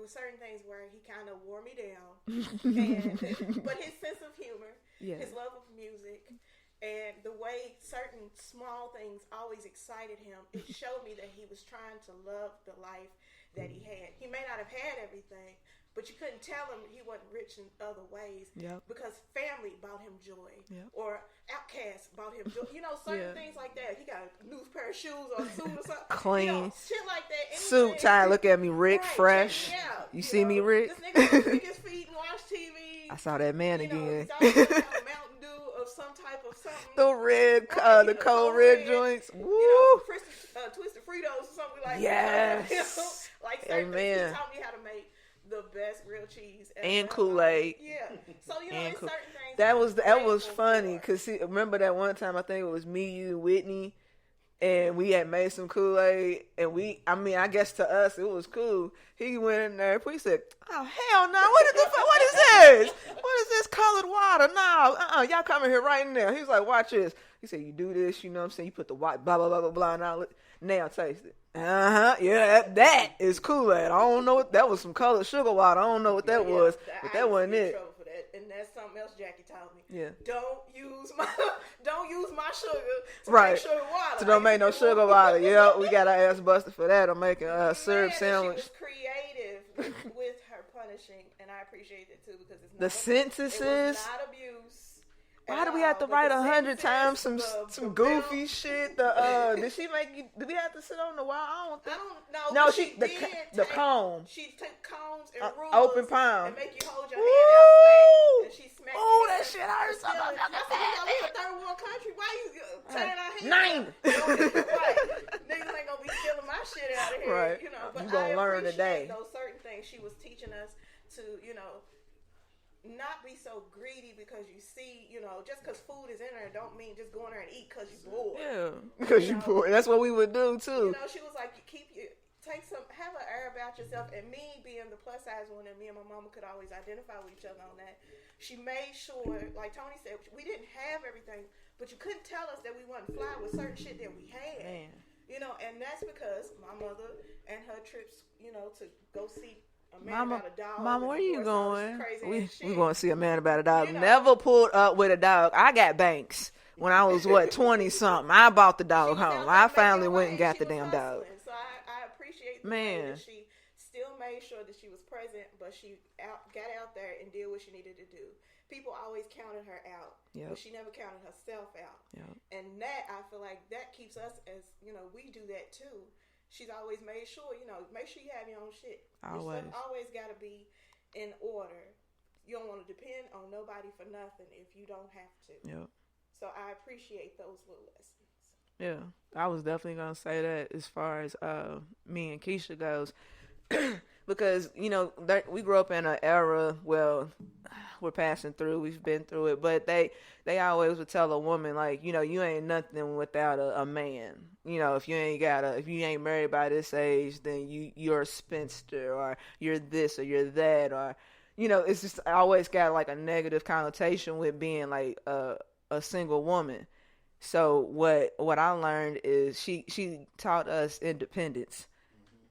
were certain things where he kind of wore me down. But his sense of humor, his love of music, and the way certain small things always excited him, it showed me that he was trying to love the life that he had. He may not have had everything, but you couldn't tell him he wasn't rich in other ways because family brought him joy or outcasts brought him joy. You know, certain things like that. He got a new pair of shoes or a suit or something. Clean. You know, shit like that. Suit tie. Look at me, Rick. Fresh. You see me, Rick? This nigga pick his feet and watch TV. I saw that man again. He's always got a Mountain Dew of some type of something. The red, the cold red joints. Woo. You know, Twisted Fritos or something like that. Yes. You know, like certain things. He taught me how to make the best grilled cheese ever. And Kool-Aid. Yeah. So, you know, it's certain things. That was funny because remember that one time I think it was me, you, Whitney, and we had made some Kool-Aid, and I guess to us it was cool. He went in there, he said, "Oh hell no! What is this? What is this colored water? No, y'all come in here right now." He was like, "Watch this." He said, "You do this, you know what I'm saying? You put the white blah blah blah blah blah, and all now taste it." Yeah, that is Kool-Aid. I don't know what that was. Some colored sugar water. I don't know what that was, but that wasn't it. For that. And that's something else Jackie taught me. Yeah. Don't use my sugar to make sugar water. So don't make no sugar water. Yeah, we got our ass busted for that. I'm making a syrup sandwich. She was creative with her punishing, and I appreciate it too because it's not the sentences. Not abuse. Why do we have to write 100 times some goofy shit? Did she make you? Did we have to sit on the wall? I don't know. No, the comb. She took combs and rulers. Open palm. And make you hold your hand out. And she smacked. Oh, that shit hurts. I said, we a third world country. Why you turning our hands? Nine. Right. Niggas ain't gonna be stealing my shit out of here. Right. You know, but you gonna learn today. Those certain things she was teaching us to, you know, not be so greedy because you see, you know, just because food is in there don't mean just go in there and eat because you're bored. Yeah, because you're bored. That's what we would do too. You know, she was like, have an air about yourself. And me being the plus size one, and me and my mama could always identify with each other on that. She made sure, like Tony said, we didn't have everything, but you couldn't tell us that we wasn't fly with certain shit that we had. Man. You know, and that's because my mother and her trips, you know, to go see. Mama, where you going? We going to see a man about a dog. You know, never pulled up with a dog. I got Banks when I was 20 something. I bought the dog home. I finally went and got the damn dog. So I appreciate the way that she still made sure that she was present, but she got out there and did what she needed to do. People always counted her out, but she never counted herself out. Yep. And that, I feel like that keeps us as, you know, we do that too. She's always made sure, you know, make sure you have your own shit. Always. Your stuff always got to be in order. You don't want to depend on nobody for nothing if you don't have to. Yep. So I appreciate those little lessons. Yeah, I was definitely going to say that as far as me and Keesha goes. Because, you know, we grew up in an era, well, we're passing through, we've been through it, but they always would tell a woman, like, you know, you ain't nothing without a man. You know, if you ain't married by this age, then you're a spinster, or you're this, or you're that, or, you know, it's just always got like a negative connotation with being like a single woman. So what I learned is she taught us independence.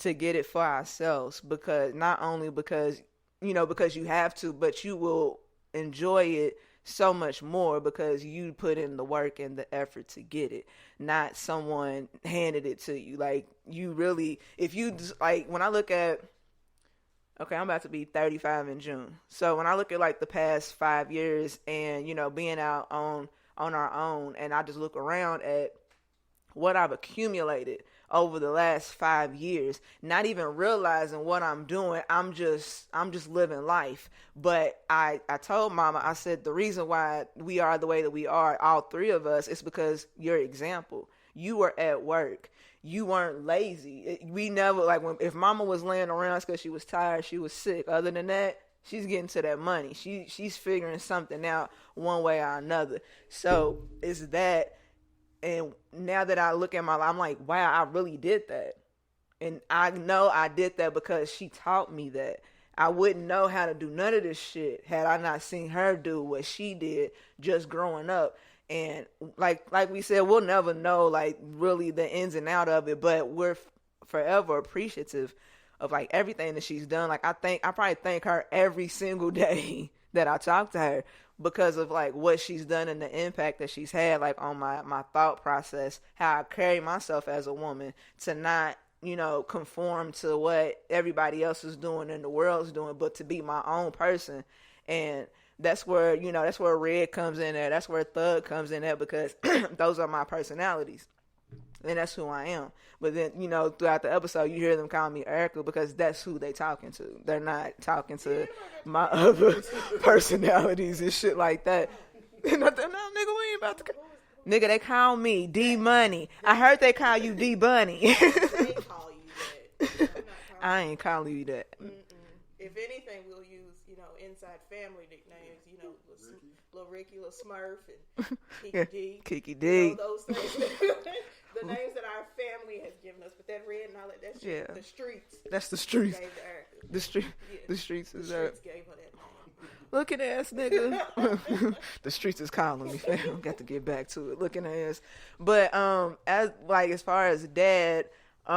To get it for ourselves, because not only because you have to, but you will enjoy it so much more because you put in the work and the effort to get it, not someone handed it to you. Like, you really, if you just, like, when I look at, okay, I'm about to be 35 in June. So when I look at like the past 5 years and, you know, being out on our own, and I just look around at what I've accumulated over the last 5 years, not even realizing what I'm doing. I'm just living life. But I told Mama, I said, the reason why we are the way that we are, all three of us, is because your example. You were at work. You weren't lazy. We never, like, if Mama was laying around because she was tired, she was sick. Other than that, she's getting to that money. She's figuring something out one way or another. So it's that. And now that I look at my life, I'm like, wow, I really did that. And I know I did that because she taught me that. I wouldn't know how to do none of this shit had I not seen her do what she did just growing up. And like we said, we'll never know like really the ins and out of it, but we're forever appreciative of like everything that she's done. Like I probably thank her every single day that I talk to her because of like what she's done and the impact that she's had like on my thought process, how I carry myself as a woman, to not, you know, conform to what everybody else is doing and the world's doing, but to be my own person. And that's where, you know, that's where Red comes in there. That's where Thug comes in there, because those are my personalities. And that's who I am. But then, you know, throughout the episode, you hear them call me Erika because that's who they talking to. They're not talking to my other personalities and shit like that. No, nigga, we ain't about to... Nigga, they call me D-Money. I heard they call you D-Bunny. They call you that. I ain't calling you that. Mm-mm. If anything, we'll use, you know, inside family nicknames, you know, little Ricky, little Smurf, and Kiki D. Kiki D. You know, those things. The names that our family has given us, but that Red and all that, that's just the streets. That's the streets. Gave to Erika. The streets is the streets gave her that name. Looking ass nigga. The streets is calling me, fam. Got to get back to it. Looking ass. But as far as Dad, you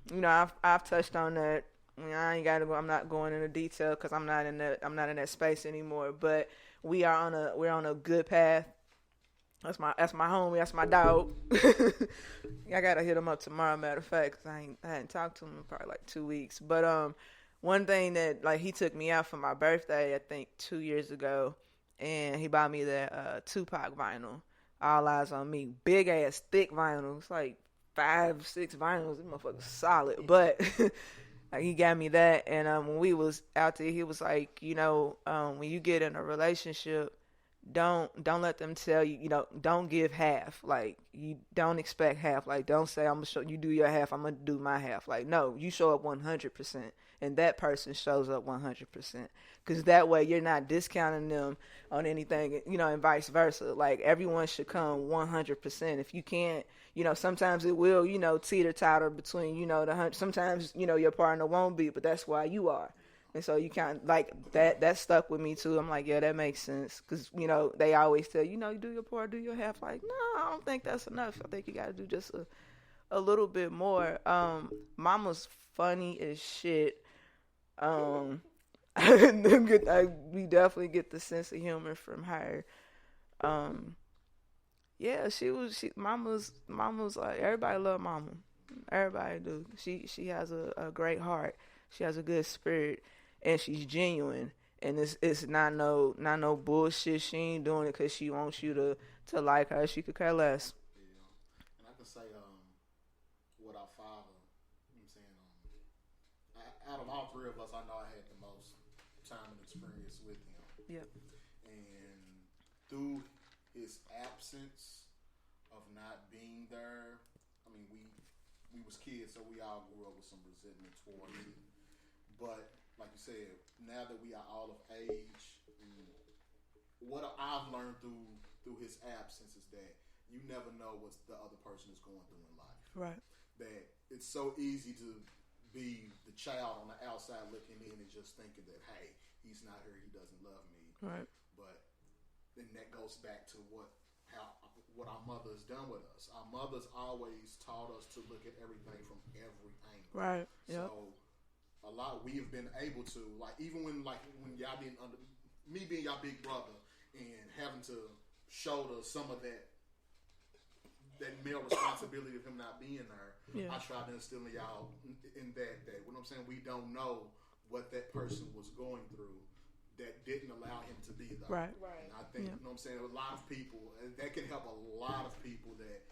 know, I've touched on that. I mean, I ain't gotta go. I'm not going into detail because I'm not in that space anymore. But we're on a good path. That's my homie. That's my dog. I gotta hit him up tomorrow. Matter of fact, 'cause I hadn't talked to him in probably like 2 weeks. But one thing that, like, he took me out for my birthday, I think 2 years ago, and he bought me that Tupac vinyl. All Eyes on Me, big ass thick vinyl. It's like 5-6 vinyls. This motherfucker's solid. But he got me that, and when we was out there, he was like, you know, when you get in a relationship, don't let them tell you, you know, don't give half. Like, you don't expect half. Like, don't say, I'm gonna show you do your half, I'm gonna do my half. Like, no, you show up 100%, and that person shows up 100%, because that way you're not discounting them on anything, you know, and vice versa. Like, everyone should come 100%. If you can't, you know, sometimes it will, you know, teeter-totter between, you know, sometimes, you know, your partner won't be, but that's why you are. And so you kind of, like, that stuck with me too. I'm like, yeah, that makes sense. Because, you know, they always tell you know, you do your part, do your half. Like, no, I don't think that's enough. I think you got to do just a little bit more. Mama's funny as shit. We definitely get the sense of humor from her. Yeah, Mama's like, everybody love Mama. Everybody do. She has a great heart. She has a good spirit, and she's genuine. And it's not no bullshit. She ain't doing it because she wants you to like her. She could care less. Yeah, and I can say what our father, you know what I'm saying, out of all three of us, I know I had the most time and experience with him. Yep. And through his absence of not being there, I mean, we was kids, so we all grew up with some resentment towards him. But like you said, now that we are all of age, what I've learned through his absence is that you never know what the other person is going through in life. Right. That it's so easy to be the child on the outside looking in and just thinking that, hey, he's not here, he doesn't love me. Right. But then that goes back to what our mothers done with us. Our mothers always taught us to look at everything from every angle. Right. Yep. So a lot we have been able to, like, even when y'all being under me being y'all big brother and having to shoulder some of that male responsibility of him not being there. Yeah. I tried to instill in y'all in that what I'm saying, we don't know what that person was going through that didn't allow him to be there. Right. And I think, you know what I'm saying, a lot of people, that can help a lot of people that,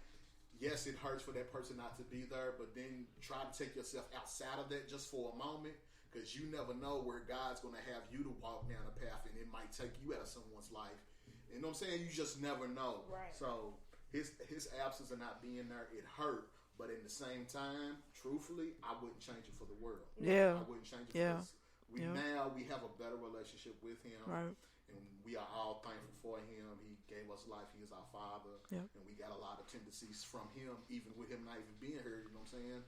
yes, it hurts for that person not to be there, but then try to take yourself outside of that just for a moment, because you never know where God's going to have you to walk down a path, and it might take you out of someone's life. You know what I'm saying? You just never know. Right. So his absence of not being there, it hurt. But in the same time, truthfully, I wouldn't change it for the world. Yeah. I wouldn't change it for us. Now we have a better relationship with him. Right. And we are all thankful for him. He gave us life. He is our father. Yep. And we got a lot of tendencies from him, even with him not even being here. You know what I'm saying?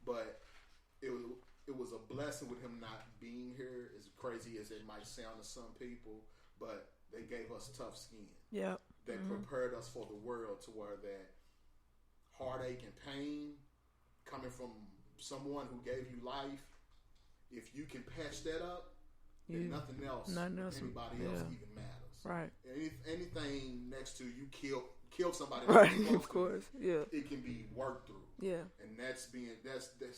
But it was a blessing with him not being here, as crazy as it might sound to some people. But they gave us tough skin. Yep. That prepared us for the world, to where that heartache and pain coming from someone who gave you life, if you can patch that up, then nothing else anybody else even matters. Right. Anything next to you killed somebody. Right. Of course. Yeah. It can be worked through. Yeah. And that's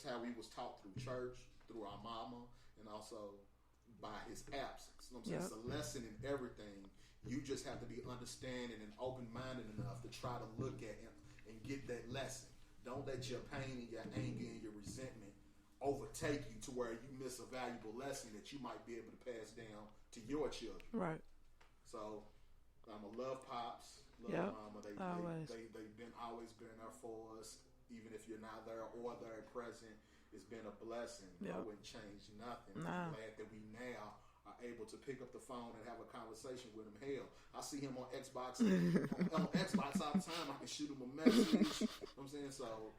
how we was taught through church, through our mama, and also by his absence. You know what I'm saying? It's a lesson in everything. You just have to be understanding and open-minded enough to try to look at him and get that lesson. Don't let your pain and your anger and your resentment overtake you to where you miss a valuable lesson that you might be able to pass down to your children. Right. So I'm a love pops, love mama. They've always been there for us, even if you're not there or they're present. It's been a blessing. I wouldn't change nothing. I'm glad that we now are able to pick up the phone and have a conversation with him. Hell, I see him on Xbox on Xbox all the time. I can shoot him a message. You know what I'm saying? So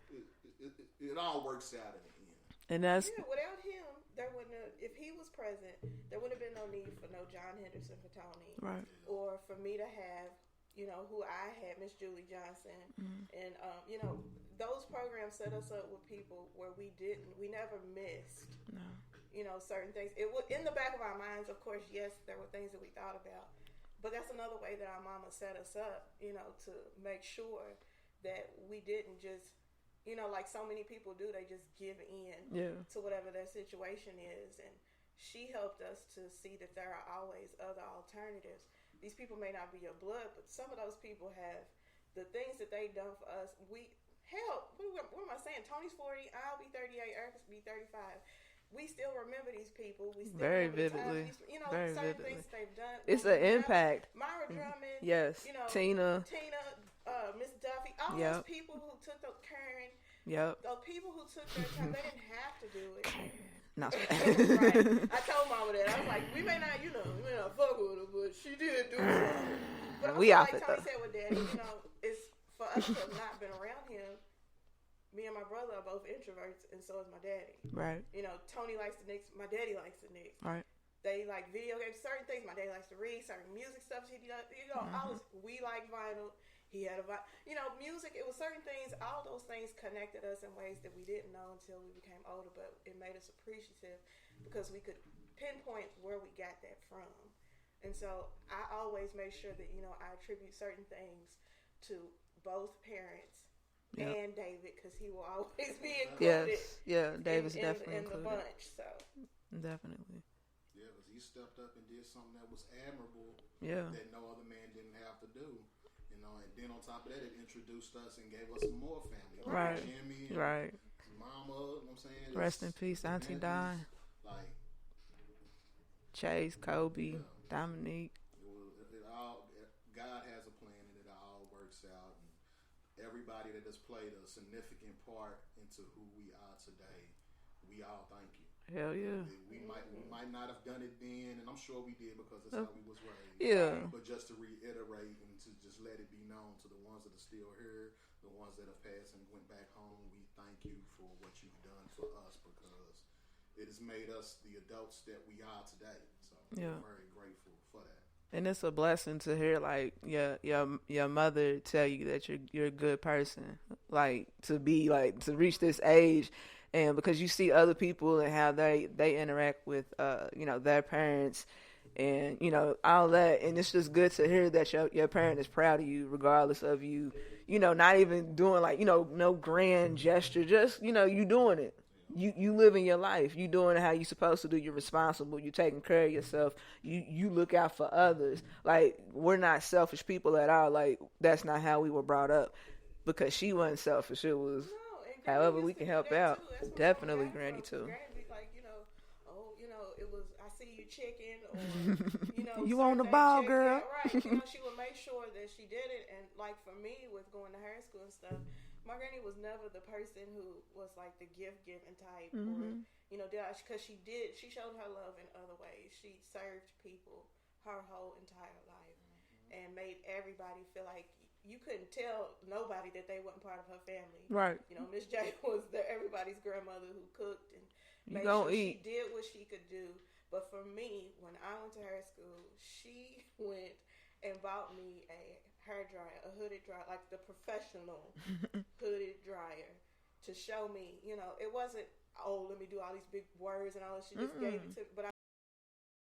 it all works out in the end. And that's without him, there wouldn't have, if he was present, there would have been no need for no John Henderson for Tony, right? Or for me to have, who I had, Miss Julie Johnson, and those programs set us up with people where we never missed. No. Certain things. It was in the back of our minds, of course. Yes, there were things that we thought about, but that's another way that our mama set us up, to make sure that we didn't just, like so many people do, they just give in to whatever their situation is. And she helped us to see that there are always other alternatives. These people may not be your blood, but some of those people have the things that they've done for us. What am I saying? Tony's 40, I'll be 38, Erika's be 35. We still remember these people. We still very vividly. Very certain vividly. things they've done. It's an impact. Myra Drummond. Yes. Tina, Miss Duffy. All those people who took the Karen. Yep. Those people who took their time, they didn't have to do it. Not right. I told Mama that. I was like, we may not, fuck with her, but she did do something. But we like it Tony though. said with Daddy, it's for us to have not been around him. Me and my brother are both introverts, and so is my daddy. Right. Tony likes the Knicks. My daddy likes the Knicks. Right. They like video games, certain things. My daddy likes to read, certain music stuff. He does. We like vinyl. He had a vinyl. Music. It was certain things. All those things connected us in ways that we didn't know until we became older. But it made us appreciative because we could pinpoint where we got that from. And so I always make sure that I attribute certain things to both parents. Yep. And David, because he will always be included. Yes, David's definitely in the bunch. So definitely. Yeah, because he stepped up and did something that was admirable. Yeah. That no other man didn't have to do. And then on top of that, it introduced us and gave us some more family. Right. Jimmy. And right. Mama. You know what I'm saying? Rest in peace, Auntie Di. Like Chase, Kobe, Dominique. God has a plan, and it all works out. Everybody that has played a significant part into who we are today, we all thank you. Hell yeah. We might not have done it then, and I'm sure we did because that's how we was raised. Yeah. But just to reiterate and to just let it be known to the ones that are still here, the ones that have passed and went back home, we thank you for what you've done for us because it has made us the adults that we are today. So we're very grateful for that. And it's a blessing to hear, like, your mother tell you that you're a good person, like, to reach this age, and because you see other people and how they interact with, their parents, and, all that, and it's just good to hear that your parent is proud of you, regardless of you, not even doing, like, no grand gesture, just, you doing it. You living your life. You doing it how you supposed to do. You're responsible. You taking care of yourself. You look out for others. Like, we're not selfish people at all. Like, that's not how we were brought up. Because she wasn't selfish. It was however we can help out. Definitely Granny too. Granny be like, it was, I see you chicken, or, you on the ball, girl. Yeah, right. She would make sure that she did it. And, like, for me, with going to high school and stuff, my granny was never the person who was like the gift-giving type, or, because she showed her love in other ways. She served people her whole entire life and made everybody feel like you couldn't tell nobody that they wasn't part of her family. Right. Miss J was everybody's grandmother who cooked and made sure she did what she could do. But for me, when I went to her school, she went and bought me a hair dryer, a hooded dryer, like the professional hooded dryer. to show me. You know, it wasn't, oh, let me do all these big words and all that. She just gave it to me. But